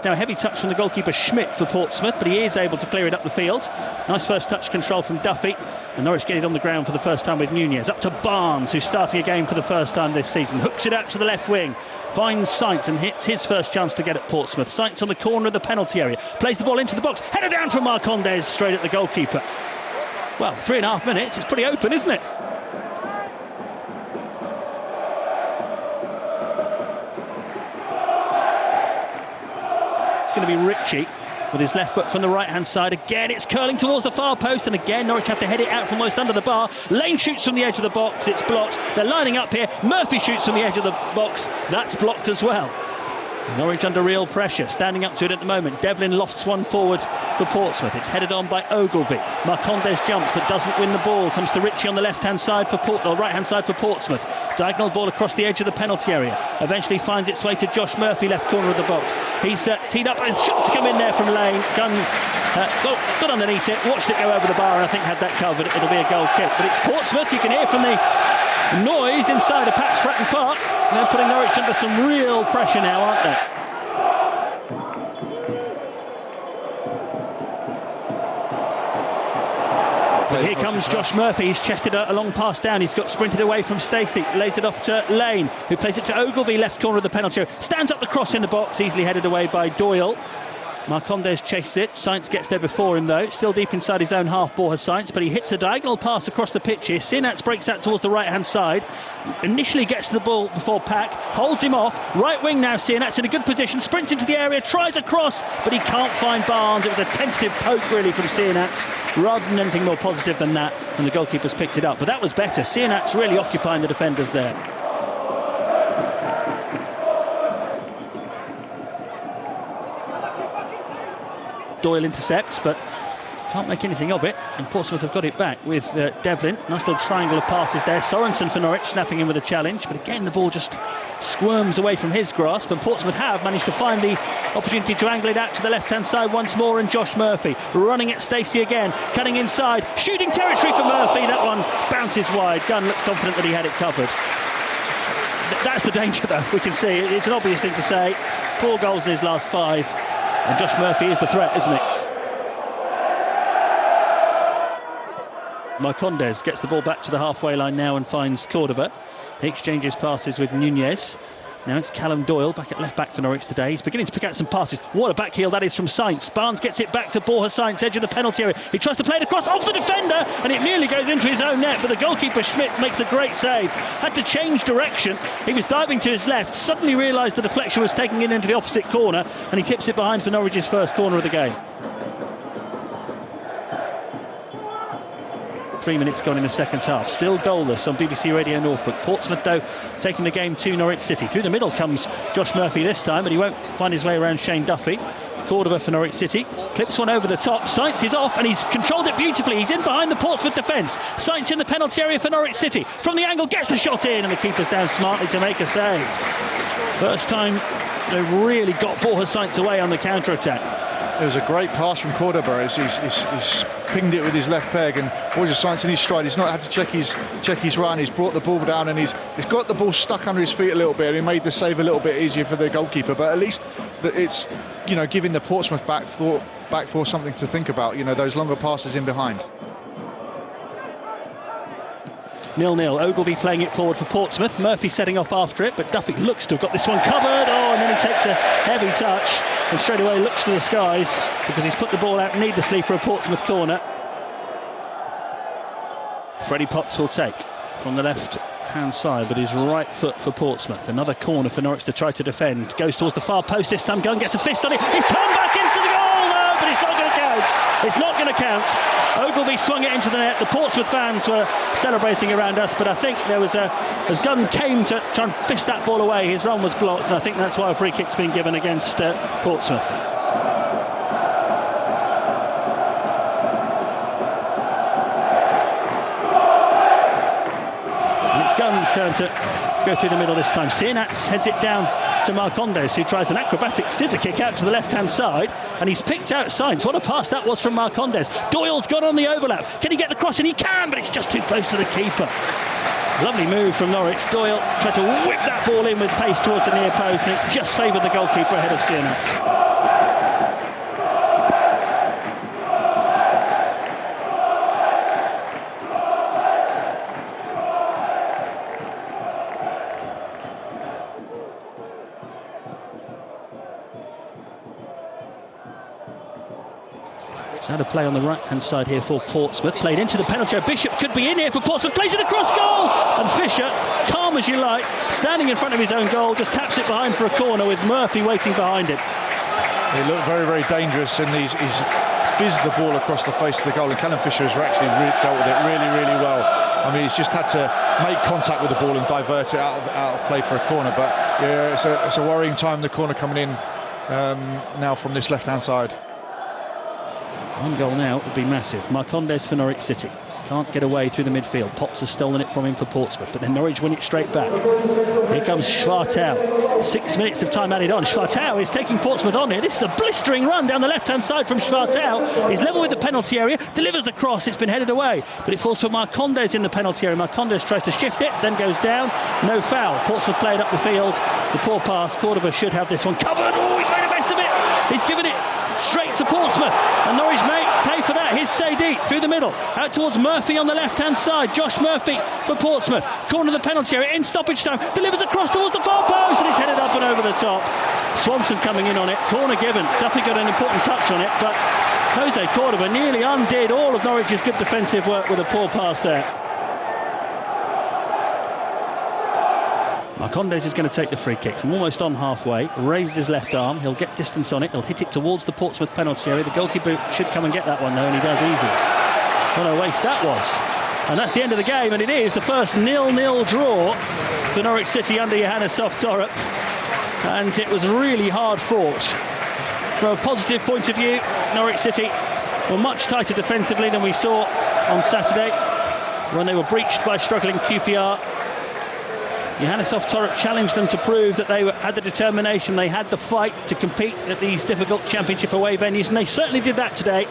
Now a heavy touch from the goalkeeper Schmidt for Portsmouth, but he is able to clear it up the field. Nice first touch control from Duffy, and Norwich get it on the ground for the first time with Nunez. Up to Barnes, who's starting a game for the first time this season. Hooks it out to the left wing, finds Sainz and hits his first chance to get at Portsmouth. Sainz on the corner of the penalty area, plays the ball into the box, header down from Marcondes, straight at the goalkeeper. Well, 3.5 minutes, it's pretty open, isn't it? Going to be Ritchie with his left foot from the right hand side. Again it's curling towards the far post, and again Norwich have to head it out from almost under the bar. Lane shoots from the edge of the box, it's blocked. They're lining up here. Murphy shoots from the edge of the box, that's blocked as well. Norwich under real pressure, standing up to it at the moment. Devlin lofts one forward for Portsmouth. It's headed on by Ogilvie. Marcondes jumps but doesn't win the ball. Comes to Ritchie on the left-hand side for right-hand side for Portsmouth. Diagonal ball across the edge of the penalty area. Eventually finds its way to Josh Murphy, left corner of the box. He's teed up, and shots come in there from Lane. Gunn got underneath it, watched it go over the bar, and I think had that covered. It'll be a goal kick. But it's Portsmouth. You can hear from the noise inside of Fratton Park. And they're putting Norwich under some real pressure now, aren't they? Well, here comes Josh Murphy. He's chested a long pass down. He's got sprinted away from Stacey. Lays it off to Lane, who plays it to Ogilvie, left corner of the penalty area. Stands up the cross in the box, easily headed away by Doyle. Marcondes chases it. Sainz gets there before him though. Still deep inside his own half, Borja Sainz, but he hits a diagonal pass across the pitch here. Sinats breaks out towards the right-hand side. Initially gets to the ball before Pack. Holds him off. Right wing now, Sinats in a good position. Sprints into the area, tries a cross, but he can't find Barnes. It was a tentative poke really from Sinats, rather than anything more positive than that. And the goalkeeper's picked it up. But that was better. Sinats really occupying the defenders there. Doyle intercepts, but can't make anything of it, and Portsmouth have got it back with Devlin. Nice little triangle of passes there. Sorensen for Norwich snapping in with a challenge, but again the ball just squirms away from his grasp, and Portsmouth have managed to find the opportunity to angle it out to the left-hand side once more, and Josh Murphy running at Stacey again, cutting inside, shooting territory for Murphy. That one bounces wide. Gunn looked confident that he had it covered. That's the danger though, we can see. It's an obvious thing to say. 4 goals in his last 5. And Josh Murphy is the threat, isn't it? Marcondes gets the ball back to the halfway line now and finds Cordoba. He exchanges passes with Nunez. Now it's Callum Doyle back at left back for Norwich today. He's beginning to pick out some passes. What a back heel that is from Sainz. Barnes gets it back to Borja Sainz, edge of the penalty area. He tries to play it across off the defender, and it nearly goes into his own net, but the goalkeeper Schmidt makes a great save. Had to change direction. He was diving to his left, suddenly realised the deflection was taking it into the opposite corner, and he tips it behind for Norwich's first corner of the game. 3 minutes gone in the second half. Still goalless on BBC Radio Norfolk. Portsmouth, though, taking the game to Norwich City. Through the middle comes Josh Murphy this time, but he won't find his way around Shane Duffy. Cordoba for Norwich City. Clips one over the top. Sainz is off, and he's controlled it beautifully. He's in behind the Portsmouth defence. Sainz in the penalty area for Norwich City. From the angle, gets the shot in, and the keeper's down smartly to make a save. First time they've really got Borja Sainz away on the counter-attack. It was a great pass from Cordoba as he's pinged it with his left peg, and Borja Sainz in his stride. He's not had to check his run. He's brought the ball down, and he's got the ball stuck under his feet a little bit, and he made the save a little bit easier for the goalkeeper. But at least it's, giving the Portsmouth back for something to think about. Those longer passes in behind. 0-0. Ogilvie playing it forward for Portsmouth. Murphy setting off after it, but Duffy looks to have got this one covered. Oh, and then he takes a heavy touch and straight away looks to the skies because he's put the ball out needlessly for a Portsmouth corner. Freddie Potts will take from the left-hand side with his right foot for Portsmouth. Another corner for Norwich to try to defend. Goes towards the far post this time. Gunn gets a fist on it. It's turned back into the goal, no, but it's not going to count. It's not going to count. Ogilvie swung it into the net. The Portsmouth fans were celebrating around us, but I think there was as Gunn came to try and fist that ball away, his run was blocked, and I think that's why a free kick's been given against Portsmouth. And it's Gunn's turn to go through the middle this time. Sinats heads it down to Marcondes, who tries an acrobatic scissor kick out to the left-hand side, and he's picked out Sainz. What a pass that was from Marcondes. Doyle's got on the overlap. Can he get the cross? And he can, but it's just too close to the keeper. Lovely move from Norwich. Doyle tried to whip that ball in with pace towards the near post, and it just favoured the goalkeeper ahead of Sinats. He's had a play on the right-hand side here for Portsmouth. Played into the penalty area. Bishop could be in here for Portsmouth. Plays it across goal! And Fisher, calm as you like, standing in front of his own goal, just taps it behind for a corner with Murphy waiting behind him. He looked very, very dangerous, and he's fizzed the ball across the face of the goal, and Callum Fisher has actually dealt with it really, really well. I mean, he's just had to make contact with the ball and divert it out of play for a corner. But yeah, it's a worrying time, the corner coming in now from this left-hand side. One goal now would be massive. Marcondes for Norwich City. Can't get away through the midfield. Potts has stolen it from him for Portsmouth, but then Norwich win it straight back. Here comes Fratton. 6 minutes of time added on. Fratton is taking Portsmouth on here. This is a blistering run down the left-hand side from Fratton. He's level with the penalty area, delivers the cross. It's been headed away, but it falls for Marcondes in the penalty area. Marcondes tries to shift it, then goes down. No foul. Portsmouth played up the field. It's a poor pass. Cordova should have this one covered. Oh, he's made a mess of it. He's given it straight to Portsmouth, and Norwich may pay for that. Here's Sadie through the middle, out towards Murphy on the left-hand side. Josh Murphy for Portsmouth, corner of the penalty area, in stoppage time, delivers across towards the far post, and it's headed up and over the top. Swanson coming in on it, corner given. Duffy got an important touch on it, but Jose Cordova nearly undid all of Norwich's good defensive work with a poor pass there. Marcondes is going to take the free kick from almost on halfway, raises his left arm, he'll get distance on it, he'll hit it towards the Portsmouth penalty area. The goalkeeper should come and get that one though, and he does easily. What a waste that was. And that's the end of the game, and it is the first 0-0 draw for Norwich City under Johannes Torup. And it was really hard fought. From a positive point of view, Norwich City were much tighter defensively than we saw on Saturday when they were breached by struggling QPR. Johannes Torup challenged them to prove that they had the determination, they had the fight to compete at these difficult championship away venues, and they certainly did that today.